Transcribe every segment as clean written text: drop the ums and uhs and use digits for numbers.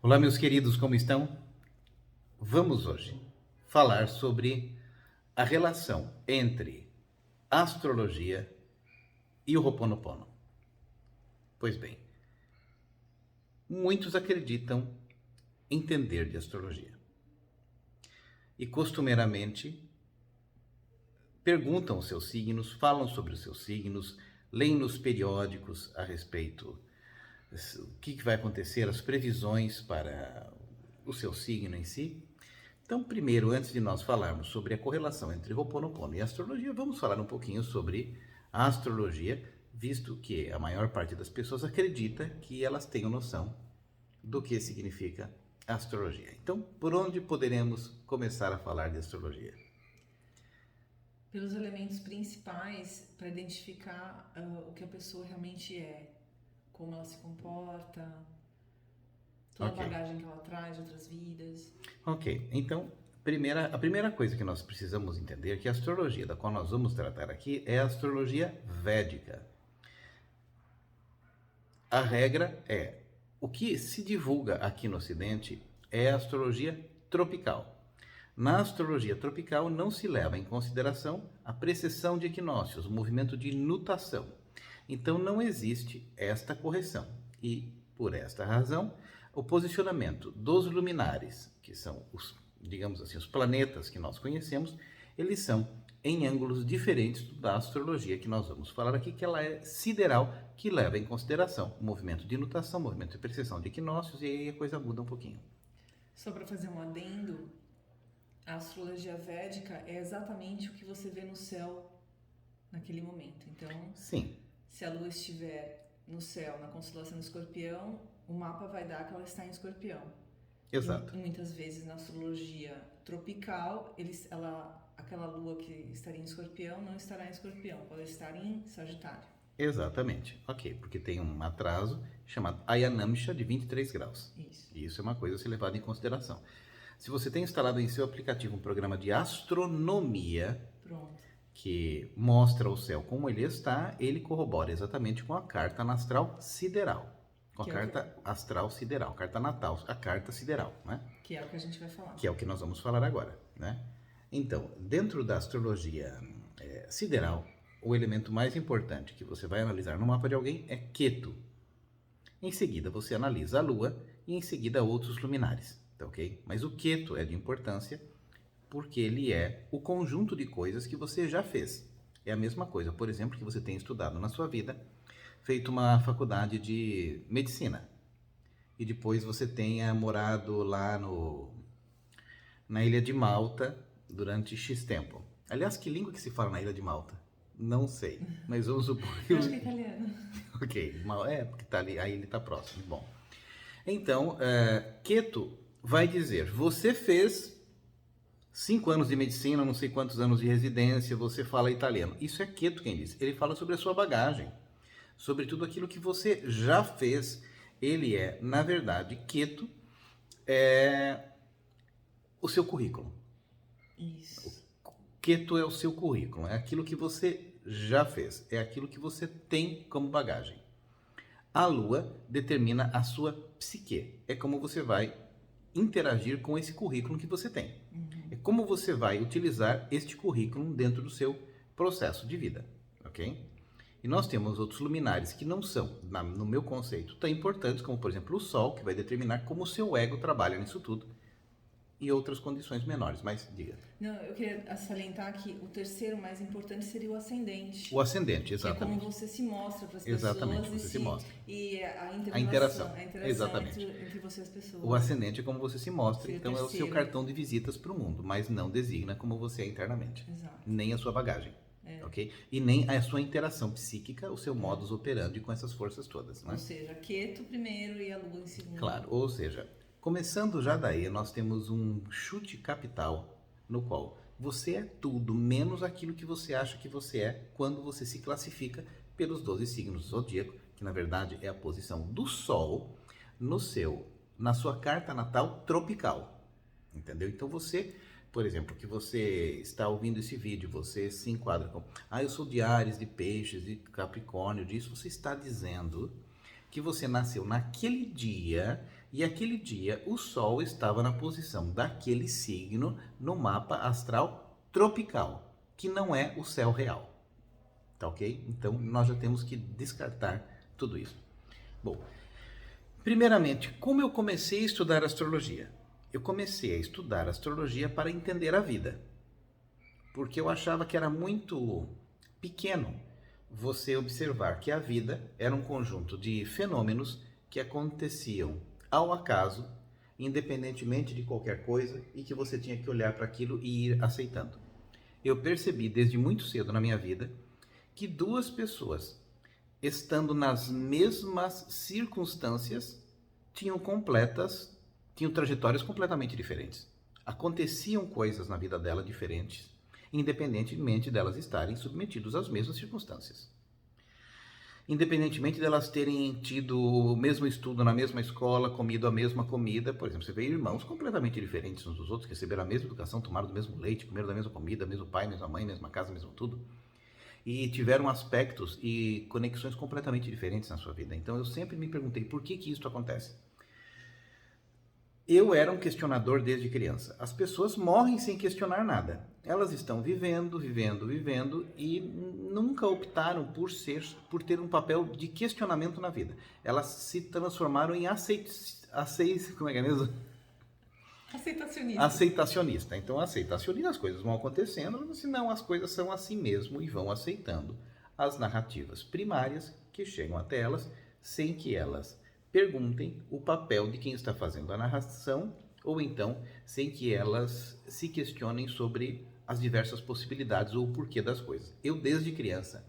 Olá, meus queridos, como estão? Vamos hoje falar sobre a relação entre a astrologia e o Ho'oponopono. Pois bem, muitos acreditam entender de astrologia e costumeiramente perguntam os seus signos, falam sobre os seus signos, leem nos periódicos a respeito do que vai acontecer, as previsões para o seu signo em si. Então, primeiro, antes de nós falarmos sobre a correlação entre Ho'oponopono e astrologia, vamos falar um pouquinho sobre a astrologia, visto que a maior parte das pessoas acredita que elas tenham noção do que significa astrologia. Então, por onde poderemos começar a falar de astrologia? Pelos elementos principais para identificar o que a pessoa realmente é, como ela se comporta, toda a bagagem que ela traz de outras vidas. Ok, então, a primeira coisa que nós precisamos entender é que a astrologia da qual nós vamos tratar aqui é a astrologia védica. A regra é, o que se divulga aqui no Ocidente é a astrologia tropical. Na astrologia tropical não se leva em consideração a precessão de equinócios, o movimento de nutação. Então não existe esta correção e, por esta razão, o posicionamento dos luminares, que são os, digamos assim, os planetas que nós conhecemos, eles são em ângulos diferentes da astrologia que nós vamos falar aqui, que ela é sideral, que leva em consideração o movimento de nutação, o movimento de precessão de equinócios, e aí a coisa muda um pouquinho. Só para fazer um adendo, a astrologia védica é exatamente o que você vê no céu naquele momento. Então, sim, se a lua estiver no céu, na constelação do Escorpião, o mapa vai dar que ela está em Escorpião. exato. E muitas vezes na astrologia tropical, aquela lua que estaria em Escorpião não estará em Escorpião, pode estar em Sagitário. Exatamente, ok, porque tem um atraso chamado Ayanamsha de 23 graus. Isso. E isso é uma coisa a ser levada em consideração. Se você tem instalado em seu aplicativo um programa de astronomia, Pronto. que mostra o céu como ele está, ele corrobora exatamente com a carta astral sideral. Com a carta astral sideral, carta natal, a carta sideral, né? Que é o que a gente vai falar. Que é o que nós vamos falar agora, né? Então, dentro da astrologia sideral, o elemento mais importante que você vai analisar no mapa de alguém é Ketu. Em seguida, você analisa a Lua e em seguida outros luminares, tá ok? Mas o Ketu é de importância porque ele é o conjunto de coisas que você já fez. É a mesma coisa, por exemplo, que você tem estudado na sua vida, feito uma faculdade de medicina e depois você tenha morado lá na ilha de Malta durante X tempo. Aliás, que língua que se fala na ilha de Malta? Não sei, mas vamos supor que... Eu acho que é italiano. Ok, porque tá ali, aí ele está próximo. Bom, então, Ketu vai dizer, você fez 5 anos de medicina, não sei quantos anos de residência, você fala italiano. Isso é Ketu quem diz. Ele fala sobre a sua bagagem, sobre tudo aquilo que você já fez. Ele é, na verdade, Ketu é o seu currículo. Isso. Ketu é o seu currículo, é aquilo que você já fez, é aquilo que você tem como bagagem. A Lua determina a sua psique, é como você vai interagir com esse currículo que você tem. É como você vai utilizar este currículo dentro do seu processo de vida, ok? E nós temos outros luminares que não são, no meu conceito, tão importantes como, por exemplo, o Sol, que vai determinar como o seu ego trabalha nisso tudo, e outras condições menores, mas diga. Não, eu queria salientar que o terceiro mais importante seria o ascendente. O ascendente, exatamente. Que é como você se mostra para as Exatamente, pessoas. você se mostra. E A interação. Exatamente. Entre você e as pessoas. O ascendente é como você se mostra, Seria então é o seu cartão de visitas para o mundo, mas não designa como você é internamente. Exato. Nem a sua bagagem, ok? E nem a sua interação psíquica, o seu modus operandi com essas forças todas, né? Ou seja, Ketu primeiro e a Lua em segundo. Claro, ou seja, começando já daí, nós temos um chute capital no qual você é tudo menos aquilo que você acha que você é quando você se classifica pelos 12 signos do zodíaco, que na verdade é a posição do Sol na sua carta natal tropical, entendeu? Então você, por exemplo, que você está ouvindo esse vídeo, você se enquadra com, eu sou de Áries, de Peixes, de Capricórnio, disso, você está dizendo que você nasceu naquele dia E aquele dia o Sol estava na posição daquele signo no mapa astral tropical, que não é o céu real. Tá ok? Então nós já temos que descartar tudo isso. Bom, primeiramente, como eu comecei a estudar astrologia? Eu comecei a estudar astrologia para entender a vida, porque eu achava que era muito pequeno você observar que a vida era um conjunto de fenômenos que aconteciam ao acaso, independentemente de qualquer coisa, e que você tinha que olhar para aquilo e ir aceitando. Eu percebi desde muito cedo na minha vida que duas pessoas, estando nas mesmas circunstâncias, tinham trajetórias completamente diferentes. Aconteciam coisas na vida dela diferentes, independentemente delas estarem submetidas às mesmas circunstâncias. Independentemente delas terem tido o mesmo estudo na mesma escola, comido a mesma comida, por exemplo, você vê irmãos completamente diferentes uns dos outros, que receberam a mesma educação, tomaram do mesmo leite, comeram da mesma comida, mesmo pai, mesma mãe, mesma casa, mesmo tudo, e tiveram aspectos e conexões completamente diferentes na sua vida. Então eu sempre me perguntei por que isso acontece. Eu era um questionador desde criança. As pessoas morrem sem questionar nada. Elas estão vivendo e nunca optaram por ter um papel de questionamento na vida. Elas se transformaram em como é que é mesmo? Aceitacionista. Então, aceitacionista, as coisas vão acontecendo, senão as coisas são assim mesmo e vão aceitando as narrativas primárias que chegam até elas, sem que elas perguntem o papel de quem está fazendo a narração, ou então sem que elas se questionem sobre as diversas possibilidades ou o porquê das coisas. Eu, desde criança,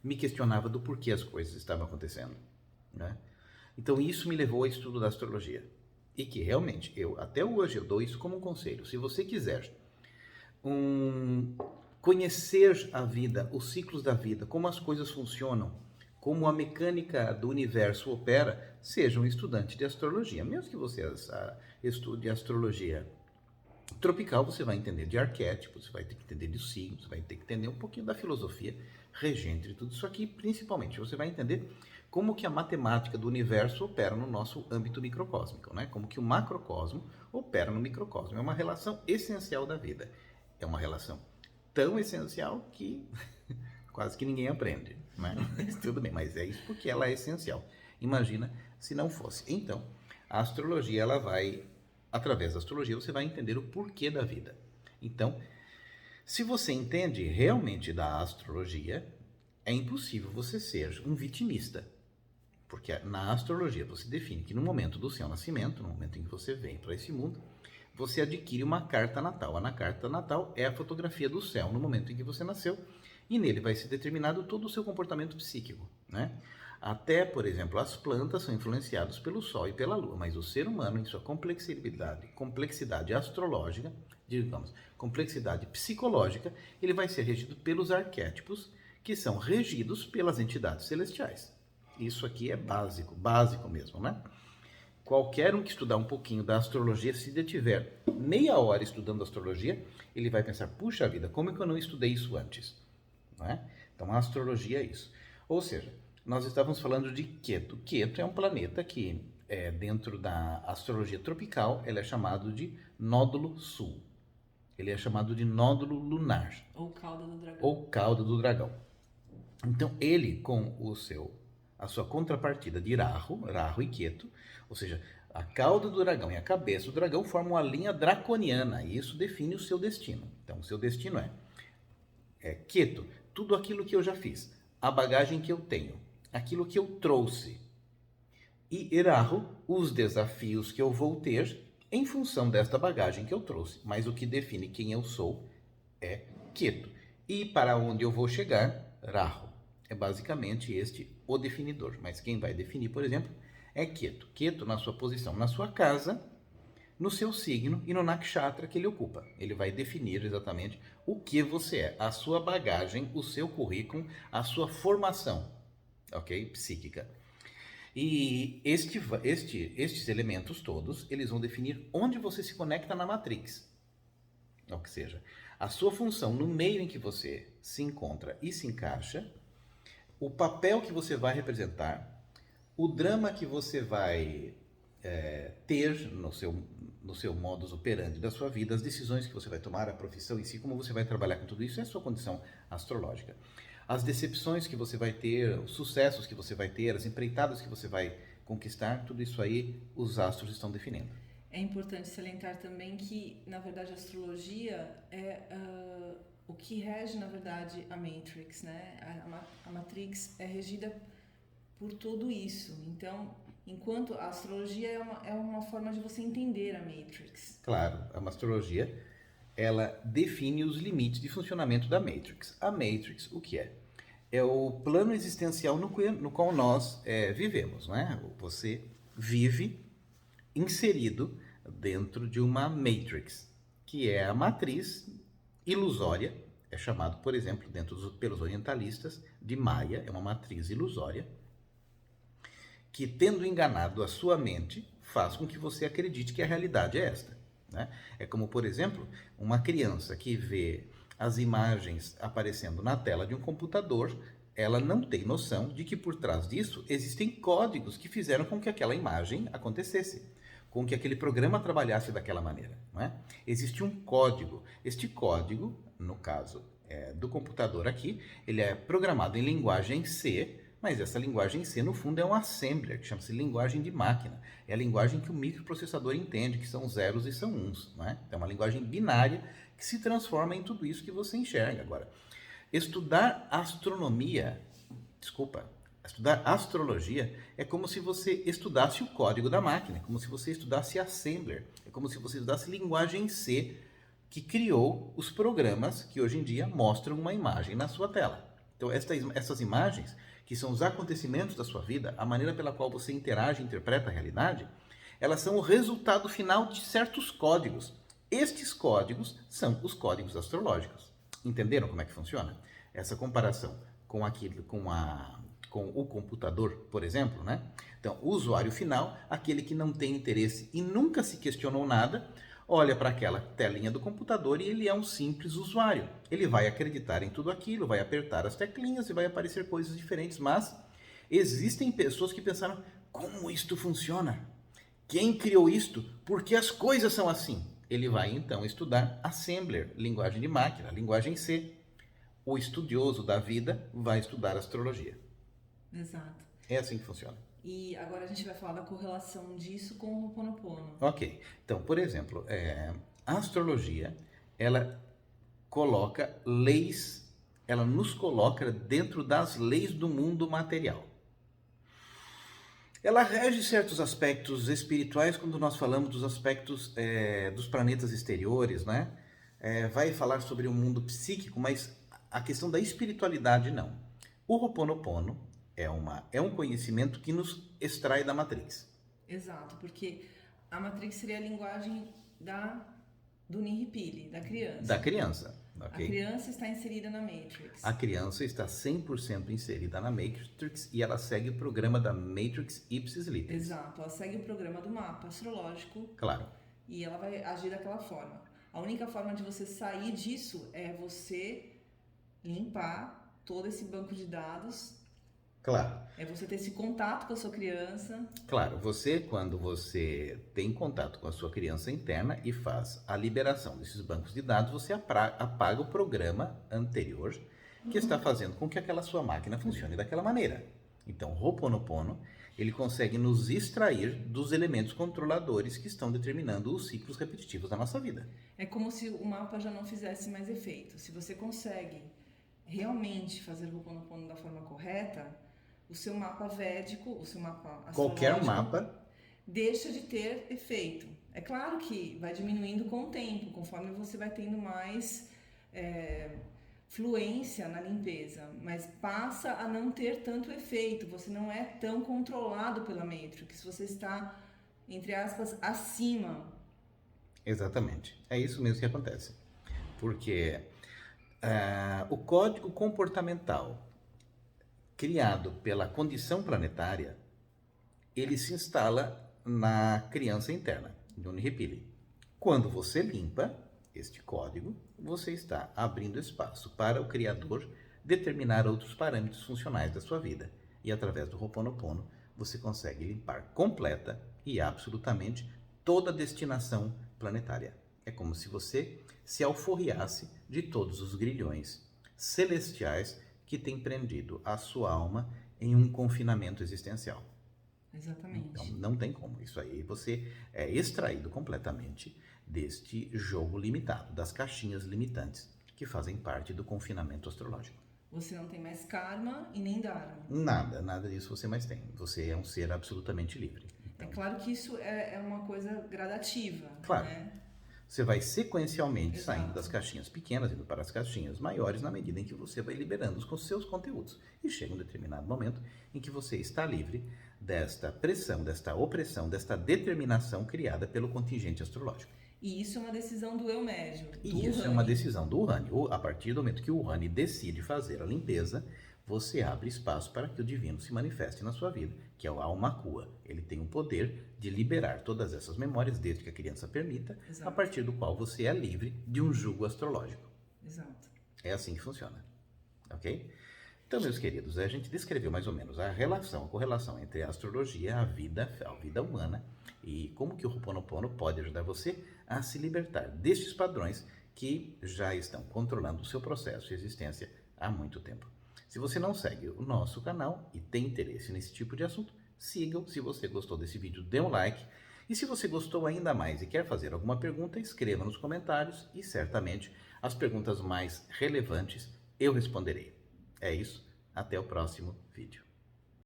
me questionava do porquê as coisas estavam acontecendo, né? Então isso me levou ao estudo da astrologia. E que realmente, até hoje, eu dou isso como um conselho. Se você quiser conhecer a vida, os ciclos da vida, como as coisas funcionam, como a mecânica do universo opera, seja um estudante de astrologia. Mesmo que você estude astrologia tropical, você vai entender de arquétipos, você vai ter que entender de signos, você vai ter que entender um pouquinho da filosofia regente de tudo isso aqui. Principalmente, você vai entender como que a matemática do universo opera no nosso âmbito microcósmico, né? Como que o macrocosmo opera no microcosmo. É uma relação essencial da vida. É uma relação tão essencial que quase que ninguém aprende, né? Mas tudo bem, mas é isso porque ela é essencial. Imagina se não fosse. Então, a astrologia, ela vai, através da astrologia, você vai entender o porquê da vida. Então, se você entende realmente da astrologia, é impossível você ser um vitimista. Porque na astrologia você define que no momento do seu nascimento, no momento em que você vem para esse mundo, você adquire uma carta natal. A carta natal é a fotografia do céu no momento em que você nasceu, e nele vai ser determinado todo o seu comportamento psíquico, né? Até, por exemplo, as plantas são influenciadas pelo Sol e pela Lua, mas o ser humano, em sua complexidade astrológica, digamos, complexidade psicológica, ele vai ser regido pelos arquétipos, que são regidos pelas entidades celestiais. Isso aqui é básico mesmo, né? Qualquer um que estudar um pouquinho da astrologia, se ele tiver meia hora estudando astrologia, ele vai pensar, puxa vida, como é que eu não estudei isso antes? Não é? Então a astrologia é isso. Ou seja, nós estávamos falando de Queto. Queto é um planeta que, dentro da astrologia tropical, ele é chamado de nódulo sul. Ele é chamado de nódulo lunar. Ou cauda do dragão. Ou cauda do dragão. Então ele, com a sua contrapartida de Rahu e Queto, ou seja, a cauda do dragão e a cabeça do dragão formam uma linha draconiana, e isso define o seu destino. Então, o seu destino é Queto, tudo aquilo que eu já fiz, a bagagem que eu tenho, aquilo que eu trouxe. E Rahu, os desafios que eu vou ter em função desta bagagem que eu trouxe. Mas o que define quem eu sou é Queto. E para onde eu vou chegar, Rahu. É basicamente o definidor. Mas quem vai definir, por exemplo, é Queto. Queto na sua posição, na sua casa, no seu signo e no nakshatra que ele ocupa. Ele vai definir exatamente o que você é, a sua bagagem, o seu currículo, a sua formação, ok? Psíquica. E estes elementos todos, eles vão definir onde você se conecta na Matrix. Ou seja, a sua função no meio em que você se encontra e se encaixa, o papel que você vai representar, o drama que você vai ter no seu modus operandi da sua vida as decisões que você vai tomar, a profissão em si, como você vai trabalhar com tudo isso, é a sua condição astrológica. As decepções que você vai ter, os sucessos que você vai ter, as empreitadas que você vai conquistar, tudo isso aí os astros estão definindo. É importante salientar também que, na verdade, a astrologia é o que rege, na verdade, a Matrix, né? A Matrix é regida por tudo isso. Então, enquanto a astrologia é uma forma de você entender a Matrix. Claro, a astrologia, ela define os limites de funcionamento da Matrix. A Matrix, o que é? É o plano existencial no qual nós vivemos, não é? Você vive inserido dentro de uma Matrix, que é a matriz ilusória, é chamado, por exemplo, pelos orientalistas, de Maya, é uma matriz ilusória, que, tendo enganado a sua mente, faz com que você acredite que a realidade é esta. Né? É como, por exemplo, uma criança que vê as imagens aparecendo na tela de um computador, ela não tem noção de que por trás disso existem códigos que fizeram com que aquela imagem acontecesse, com que aquele programa trabalhasse daquela maneira. Não é? Existe um código. Este código, no caso do computador aqui, ele é programado em linguagem C, mas essa linguagem C, no fundo, é um assembler, que chama-se linguagem de máquina. É a linguagem que o microprocessador entende, que são zeros e são uns. Não é? É uma linguagem binária que se transforma em tudo isso que você enxerga. Agora, estudar astrologia é como se você estudasse o código da máquina, é como se você estudasse assembler, é como se você estudasse linguagem C, que criou os programas que hoje em dia mostram uma imagem na sua tela. Então, essas imagens, que são os acontecimentos da sua vida, a maneira pela qual você interage e interpreta a realidade, elas são o resultado final de certos códigos. Estes códigos são os códigos astrológicos. Entenderam como é que funciona? Essa comparação com o computador, por exemplo, né? Então, o usuário final, aquele que não tem interesse e nunca se questionou nada, olha para aquela telinha do computador e ele é um simples usuário. Ele vai acreditar em tudo aquilo, vai apertar as teclinhas e vai aparecer coisas diferentes, mas existem pessoas que pensaram: como isto funciona? Quem criou isto? Por que as coisas são assim? Ele vai então estudar assembler, linguagem de máquina, linguagem C. O estudioso da vida vai estudar astrologia. Exato. É assim que funciona. E agora a gente vai falar da correlação disso com o Ho'oponopono. Ok. Então, por exemplo, a astrologia, ela coloca leis, ela nos coloca dentro das leis do mundo material. Ela rege certos aspectos espirituais quando nós falamos dos aspectos dos planetas exteriores, né? Vai falar sobre o mundo psíquico, mas a questão da espiritualidade não. O Ho'oponopono é um conhecimento que nos extrai da Matrix. Exato, porque a Matrix seria a linguagem do Nihipili, da criança. Da criança, ok? A criança está inserida na Matrix. A criança está 100% inserida na Matrix e ela segue o programa da Matrix Ipsis Literis. Exato, ela segue o programa do mapa astrológico. Claro. E ela vai agir daquela forma. A única forma de você sair disso é você limpar todo esse banco de dados. Claro. É você ter esse contato com a sua criança. Claro, quando você tem contato com a sua criança interna e faz a liberação desses bancos de dados, você apaga o programa anterior que está fazendo com que aquela sua máquina funcione daquela maneira. Então, o Ho'oponopono, ele consegue nos extrair dos elementos controladores que estão determinando os ciclos repetitivos da nossa vida. É como se o mapa já não fizesse mais efeito. Se você consegue realmente fazer o Ho'oponopono da forma correta, o seu mapa védico, o seu mapa astrológico, qualquer mapa, deixa de ter efeito. É claro que vai diminuindo com o tempo, conforme você vai tendo mais fluência na limpeza, mas passa a não ter tanto efeito. Você não é tão controlado pela Matrix, você está, entre aspas, acima. Exatamente, é isso mesmo que acontece. Porque o código comportamental criado pela condição planetária, ele se instala na criança interna, no Nihipili. Quando você limpa este código, você está abrindo espaço para o Criador determinar outros parâmetros funcionais da sua vida. E através do Ho'oponopono, você consegue limpar completa e absolutamente toda a destinação planetária. É como se você se alforriasse de todos os grilhões celestiais que têm prendido a sua alma em um confinamento existencial. Exatamente. Então, não tem como. Isso aí você é extraído completamente deste jogo limitado, das caixinhas limitantes que fazem parte do confinamento astrológico. Você não tem mais karma e nem dharma. Nada disso você mais tem. Você é um ser absolutamente livre. É claro que isso é uma coisa gradativa. Claro. Né? Você vai sequencialmente Exato. saindo das caixinhas pequenas, indo para as caixinhas maiores, na medida em que você vai liberando os seus conteúdos. E chega um determinado momento em que você está livre desta pressão, desta opressão, desta determinação criada pelo contingente astrológico. E isso é uma decisão do eu médio. E isso é uma decisão do Urani. A partir do momento que o Urani decide fazer a limpeza, você abre espaço para que o divino se manifeste na sua vida, que é o Almakua. Ele tem o poder de liberar todas essas memórias, desde que a criança permita, Exato. a partir do qual você é livre de um jugo astrológico. Exato. É assim que funciona. Ok? Então, meus queridos, a gente descreveu mais ou menos a correlação entre a astrologia, a vida humana e como que o Ho'oponopono pode ajudar você a se libertar destes padrões que já estão controlando o seu processo de existência há muito tempo. Se você não segue o nosso canal e tem interesse nesse tipo de assunto, sigam. Se você gostou desse vídeo, dê um like. E se você gostou ainda mais e quer fazer alguma pergunta, escreva nos comentários e certamente as perguntas mais relevantes eu responderei. É isso, até o próximo vídeo.